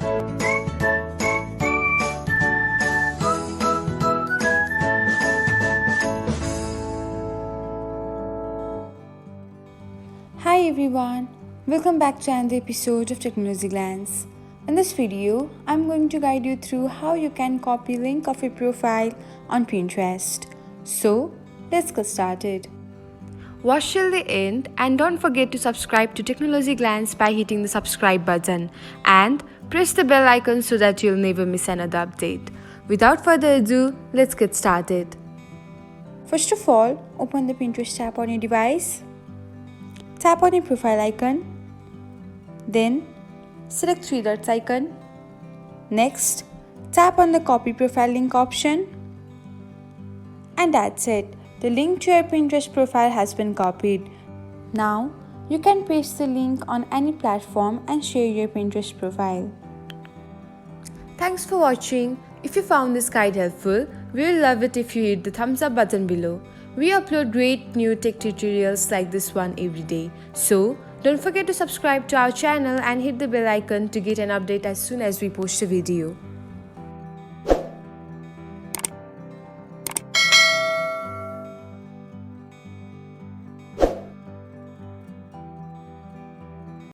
Hi everyone, welcome back to another episode of Technologyglance. In this video, I'm going to guide you through how you can copy link of your profile on Pinterest. So, let's get started. Watch till the end and don't forget to subscribe to Technologyglance by hitting the subscribe button and press the bell icon so that you'll never miss another update. Without further ado, let's get started. First of all, open the Pinterest app on your device. Tap on your profile icon. Then, select three dots icon. Next, tap on the copy profile link option. And that's it. The link to your Pinterest profile has been copied. Now, you can paste the link on any platform and share your Pinterest profile. Thanks for watching. If you found this guide helpful, we will love it if you hit the thumbs up button below. We upload great new tech tutorials like this one every day. So, don't forget to subscribe to our channel and hit the bell icon to get an update as soon as we post a video.